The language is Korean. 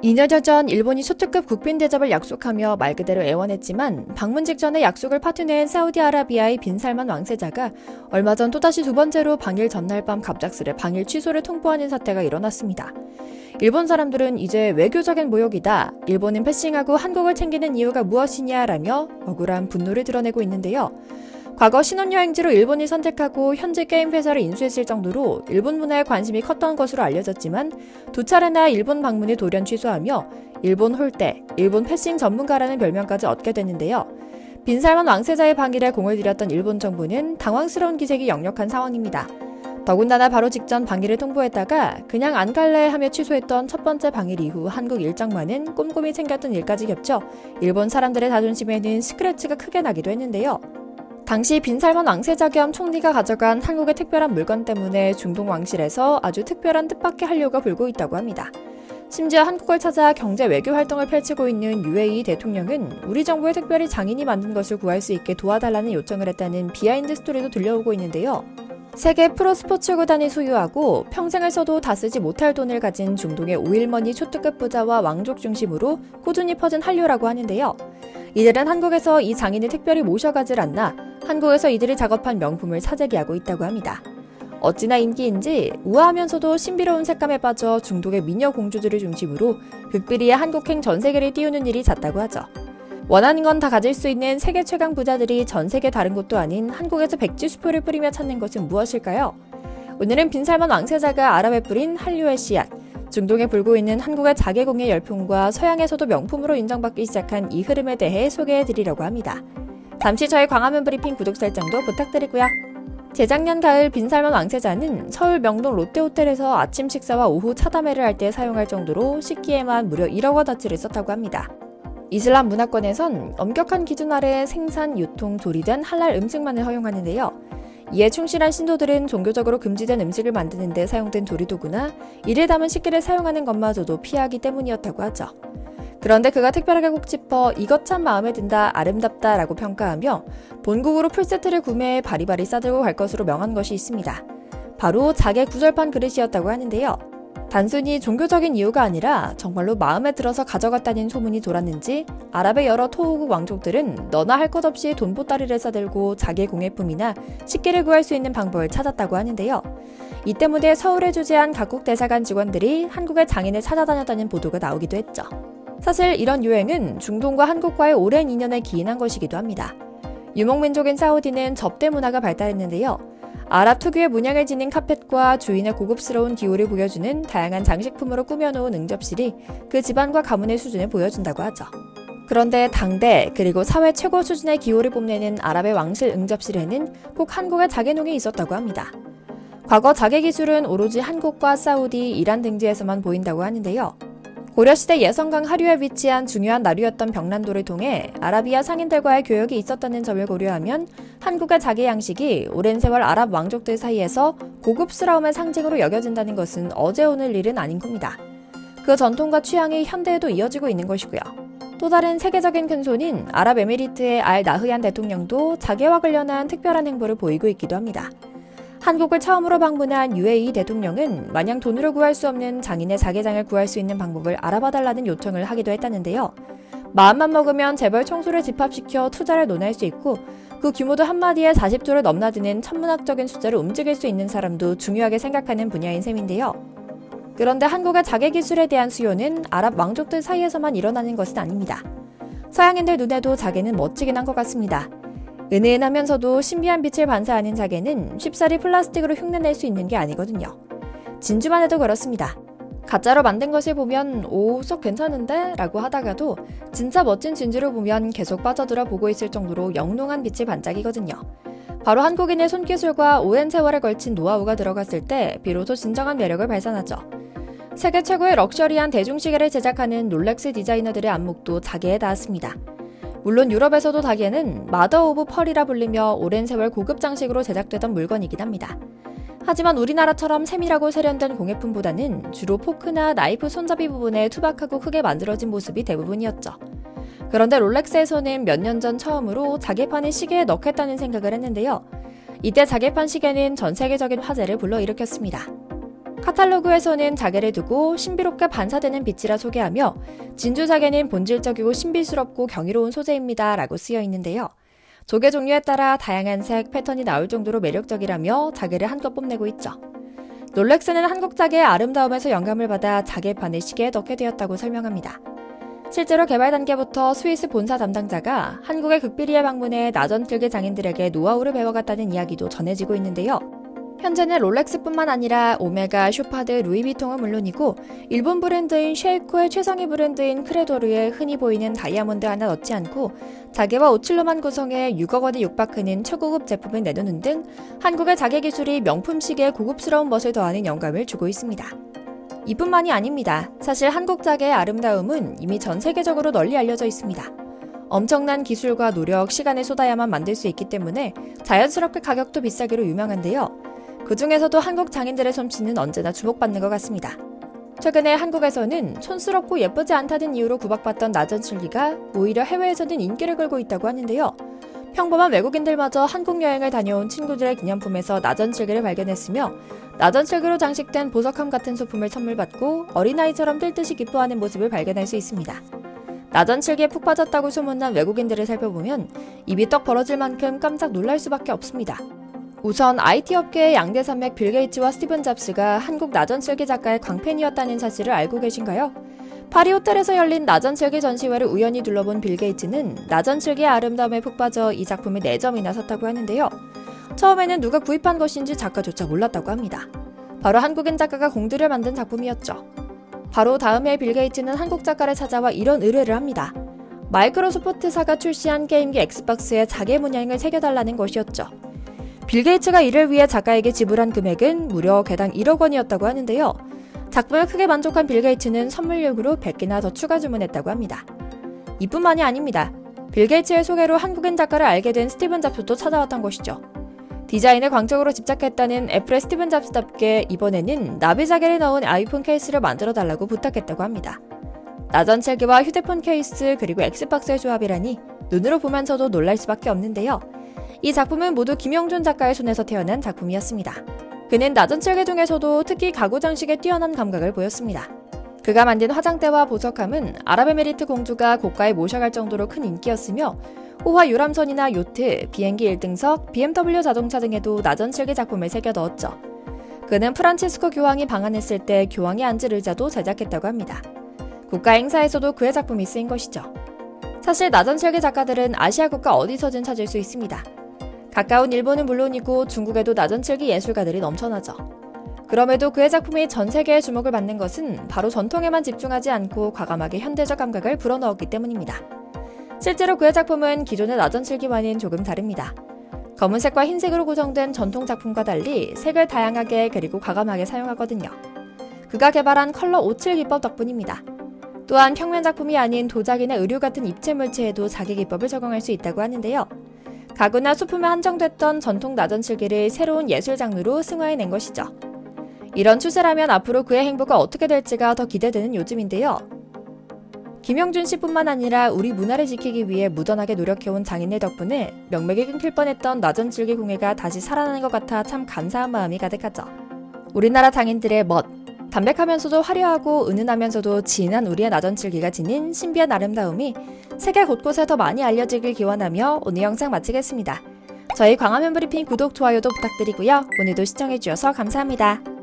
2년 전 일본이 초특급 국빈 대접을 약속하며 말 그대로 애원했지만 방문 직전에 약속을 파토낸 사우디아라비아의 빈살만 왕세자가 얼마 전 또다시 두 번째로 방일 전날 밤 갑작스레 방일 취소를 통보하는 사태가 일어났습니다. 일본 사람들은 이제 외교적인 모욕이다, 일본은 패싱하고 한국을 챙기는 이유가 무엇이냐라며 억울한 분노를 드러내고 있는데요. 과거 신혼여행지로 일본을 선택하고 현지 게임 회사를 인수했을 정도로 일본 문화에 관심이 컸던 것으로 알려졌지만 두 차례나 일본 방문을 돌연 취소하며 일본 홀대, 일본 패싱 전문가라는 별명까지 얻게 됐는데요. 빈살만 왕세자의 방일에 공을 들였던 일본 정부는 당황스러운 기색이 역력한 상황입니다. 더군다나 바로 직전 방일을 통보했다가 그냥 안 갈래 하며 취소했던 첫 번째 방일 이후 한국 일정만은 꼼꼼히 챙겼던 일까지 겹쳐 일본 사람들의 자존심에는 스크래치가 크게 나기도 했는데요. 당시 빈살만 왕세자 겸 총리가 가져간 한국의 특별한 물건 때문에 중동 왕실에서 아주 특별한 뜻밖의 한류가 불고 있다고 합니다. 심지어 한국을 찾아 경제 외교 활동을 펼치고 있는 UAE 대통령은 우리 정부에 특별히 장인이 만든 것을 구할 수 있게 도와달라는 요청을 했다는 비하인드 스토리도 들려오고 있는데요. 세계 프로스포츠 구단이 소유하고 평생을 써도 다 쓰지 못할 돈을 가진 중동의 오일머니 초특급 부자와 왕족 중심으로 꾸준히 퍼진 한류라고 하는데요. 이들은 한국에서 이 장인을 특별히 모셔가질 않나 한국에서 이들이 작업한 명품을 사재기하고 있다고 합니다. 어찌나 인기인지 우아하면서도 신비로운 색감에 빠져 중동의 미녀 공주들을 중심으로 극비리의 한국행 전 세계를 띄우는 일이 잦다고 하죠. 원하는 건 다 가질 수 있는 세계 최강 부자들이 전 세계 다른 곳도 아닌 한국에서 백지수표를 뿌리며 찾는 것은 무엇일까요? 오늘은 빈살만 왕세자가 아랍에 뿌린 한류의 씨앗, 중동에 불고 있는 한국의 자개공의 열풍과 서양에서도 명품으로 인정받기 시작한 이 흐름에 대해 소개해드리려고 합니다. 잠시 저희 광화문 브리핑 구독 설정도 부탁드리고요. 재작년 가을 빈살만 왕세자는 서울 명동 롯데호텔에서 아침 식사와 오후 차담회를 할 때 사용할 정도로 식기에만 무려 1억 원어치를 썼다고 합니다. 이슬람 문화권에선 엄격한 기준 아래 생산, 유통, 조리된 할랄 음식만을 허용하는데요. 이에 충실한 신도들은 종교적으로 금지된 음식을 만드는 데 사용된 조리도구나 이를 담은 식기를 사용하는 것마저도 피하기 때문이었다고 하죠. 그런데 그가 특별하게 꼭 짚어 이것 참 마음에 든다, 아름답다 라고 평가하며 본국으로 풀세트를 구매해 바리바리 싸들고 갈 것으로 명한 것이 있습니다. 바로 자개 구절판 그릇이었다고 하는데요. 단순히 종교적인 이유가 아니라 정말로 마음에 들어서 가져갔다는 소문이 돌았는지 아랍의 여러 토호국 왕족들은 너나 할 것 없이 돈보따리를 싸들고 자기의 공예품이나 식기를 구할 수 있는 방법을 찾았다고 하는데요. 이 때문에 서울에 주재한 각국 대사관 직원들이 한국의 장인을 찾아다녔다는 보도가 나오기도 했죠. 사실 이런 유행은 중동과 한국과의 오랜 인연에 기인한 것이기도 합니다. 유목민족인 사우디는 접대 문화가 발달했는데요. 아랍 특유의 문양을 지닌 카펫과 주인의 고급스러운 기호를 보여주는 다양한 장식품으로 꾸며놓은 응접실이 그 집안과 가문의 수준을 보여준다고 하죠. 그런데 당대 그리고 사회 최고 수준의 기호를 뽐내는 아랍의 왕실 응접실에는 꼭 한국의 자개농이 있었다고 합니다. 과거 자개 기술은 오로지 한국과 사우디, 이란 등지에서만 보인다고 하는데요. 고려시대 예성강 하류에 위치한 중요한 나루였던 병란도를 통해 아라비아 상인들과의 교역이 있었다는 점을 고려하면 한국의 자개 양식이 오랜 세월 아랍 왕족들 사이에서 고급스러움의 상징으로 여겨진다는 것은 어제 오늘 일은 아닌 겁니다. 그 전통과 취향이 현대에도 이어지고 있는 것이고요. 또 다른 세계적인 큰손인 아랍에미리트의 알 나흐얀 대통령도 자개와 관련한 특별한 행보를 보이고 있기도 합니다. 한국을 처음으로 방문한 UAE 대통령은 마냥 돈으로 구할 수 없는 장인의 자개장을 구할 수 있는 방법을 알아봐달라는 요청을 하기도 했다는데요. 마음만 먹으면 재벌 총수를 집합시켜 투자를 논할 수 있고 그 규모도 한마디에 40조를 넘나드는 천문학적인 숫자로 움직일 수 있는 사람도 중요하게 생각하는 분야인 셈인데요. 그런데 한국의 자개 기술에 대한 수요는 아랍 왕족들 사이에서만 일어나는 것은 아닙니다. 서양인들 눈에도 자개는 멋지긴 한 것 같습니다. 은은하면서도 신비한 빛을 반사하는 자개는 쉽사리 플라스틱으로 흉내낼 수 있는 게 아니거든요. 진주만 해도 그렇습니다. 가짜로 만든 것을 보면 오, 썩 괜찮은데? 라고 하다가도 진짜 멋진 진주를 보면 계속 빠져들어 보고 있을 정도로 영롱한 빛을 반짝이거든요. 바로 한국인의 손기술과 오랜 세월에 걸친 노하우가 들어갔을 때 비로소 진정한 매력을 발산하죠. 세계 최고의 럭셔리한 대중시계를 제작하는 롤렉스 디자이너들의 안목도 자개에 닿았습니다. 물론 유럽에서도 자개는 마더 오브 펄이라 불리며 오랜 세월 고급 장식으로 제작되던 물건이긴 합니다. 하지만 우리나라처럼 세밀하고 세련된 공예품보다는 주로 포크나 나이프 손잡이 부분에 투박하고 크게 만들어진 모습이 대부분이었죠. 그런데 롤렉스에서는 몇 년 전 처음으로 자개판을 시계에 넣겠다는 생각을 했는데요. 이때 자개판 시계는 전 세계적인 화제를 불러일으켰습니다. 카탈로그에서는 자개를 두고 신비롭게 반사되는 빛이라 소개하며 진주 자개는 본질적이고 신비스럽고 경이로운 소재입니다 라고 쓰여 있는데요. 조개 종류에 따라 다양한 색, 패턴이 나올 정도로 매력적이라며 자개를 한껏 뽐내고 있죠. 롤렉스는 한국 자개의 아름다움에서 영감을 받아 자개판을 시계에 넣게 되었다고 설명합니다. 실제로 개발 단계부터 스위스 본사 담당자가 한국의 극비리에 방문해 나전틀기 장인들에게 노하우를 배워갔다는 이야기도 전해지고 있는데요. 현재는 롤렉스뿐만 아니라 오메가, 쇼파드, 루이비통은 물론이고 일본 브랜드인 쉐이코의 최상위 브랜드인 크레도르에 흔히 보이는 다이아몬드 하나 넣지 않고 자개와 오칠로만 구성해 6억 원에 육박하는 최고급 제품을 내놓는 등 한국의 자개 기술이 명품 시계에 고급스러운 멋을 더하는 영감을 주고 있습니다. 이뿐만이 아닙니다. 사실 한국 자개의 아름다움은 이미 전 세계적으로 널리 알려져 있습니다. 엄청난 기술과 노력, 시간을 쏟아야만 만들 수 있기 때문에 자연스럽게 가격도 비싸기로 유명한데요. 그 중에서도 한국 장인들의 솜씨는 언제나 주목받는 것 같습니다. 최근에 한국에서는 촌스럽고 예쁘지 않다는 이유로 구박받던 나전칠기가 오히려 해외에서는 인기를 끌고 있다고 하는데요. 평범한 외국인들마저 한국 여행을 다녀온 친구들의 기념품에서 나전칠기를 발견했으며 나전칠기로 장식된 보석함 같은 소품을 선물 받고 어린아이처럼 뜰듯이 기뻐하는 모습을 발견할 수 있습니다. 나전칠기에 푹 빠졌다고 소문난 외국인들을 살펴보면 입이 떡 벌어질 만큼 깜짝 놀랄 수밖에 없습니다. 우선 IT 업계의 양대 산맥 빌 게이츠와 스티븐 잡스가 한국 나전칠기 작가의 광팬이었다는 사실을 알고 계신가요? 파리 호텔에서 열린 나전칠기 전시회를 우연히 둘러본 빌 게이츠는 나전칠기의 아름다움에 푹 빠져 이 작품에 4점이나 샀다고 하는데요. 처음에는 누가 구입한 것인지 작가조차 몰랐다고 합니다. 바로 한국인 작가가 공들여 만든 작품이었죠. 바로 다음 해 빌 게이츠는 한국 작가를 찾아와 이런 의뢰를 합니다. 마이크로소프트사가 출시한 게임기 엑스박스에 자개 문양을 새겨달라는 것이었죠. 빌 게이츠가 이를 위해 작가에게 지불한 금액은 무려 개당 1억 원이었다고 하는데요. 작품에 크게 만족한 빌 게이츠는 선물용으로 100개나 더 추가 주문했다고 합니다. 이뿐만이 아닙니다. 빌 게이츠의 소개로 한국인 작가를 알게 된 스티븐 잡스도 찾아왔던 것이죠. 디자인에 광적으로 집착했다는 애플의 스티븐 잡스답게 이번에는 나비 자개를 넣은 아이폰 케이스를 만들어달라고 부탁했다고 합니다. 나전칠기와 휴대폰 케이스 그리고 엑스박스의 조합이라니 눈으로 보면서도 놀랄 수밖에 없는데요. 이 작품은 모두 김영준 작가의 손에서 태어난 작품이었습니다. 그는 나전칠기 중에서도 특히 가구 장식에 뛰어난 감각을 보였습니다. 그가 만든 화장대와 보석함은 아랍에미리트 공주가 고가에 모셔갈 정도로 큰 인기였으며 호화 유람선이나 요트, 비행기 1등석, BMW 자동차 등에도 나전칠기 작품을 새겨 넣었죠. 그는 프란치스코 교황이 방한했을 때 교황이 앉을 의자도 제작했다고 합니다. 국가 행사에서도 그의 작품이 쓰인 것이죠. 사실 나전칠기 작가들은 아시아 국가 어디서든 찾을 수 있습니다. 가까운 일본은 물론이고 중국에도 나전칠기 예술가들이 넘쳐나죠. 그럼에도 그의 작품이 전 세계의 주목을 받는 것은 바로 전통에만 집중하지 않고 과감하게 현대적 감각을 불어넣었기 때문입니다. 실제로 그의 작품은 기존의 나전칠기와는 조금 다릅니다. 검은색과 흰색으로 구성된 전통 작품과 달리 색을 다양하게 그리고 과감하게 사용하거든요. 그가 개발한 컬러 57 기법 덕분입니다. 또한 평면 작품이 아닌 도자기나 의류 같은 입체 물체에도 자기 기법을 적용할 수 있다고 하는데요. 가구나 소품에 한정됐던 전통 나전칠기를 새로운 예술 장르로 승화해낸 것이죠. 이런 추세라면 앞으로 그의 행보가 어떻게 될지가 더 기대되는 요즘인데요. 김영준 씨뿐만 아니라 우리 문화를 지키기 위해 무던하게 노력해온 장인들 덕분에 명맥이 끊길 뻔했던 나전칠기 공예가 다시 살아나는 것 같아 참 감사한 마음이 가득하죠. 우리나라 장인들의 멋, 담백하면서도 화려하고 은은하면서도 진한 우리의 나전칠기가 지닌 신비한 아름다움이 세계 곳곳에 더 많이 알려지길 기원하며 오늘 영상 마치겠습니다. 저희 광화문 브리핑 구독, 좋아요도 부탁드리고요. 오늘도 시청해주셔서 감사합니다.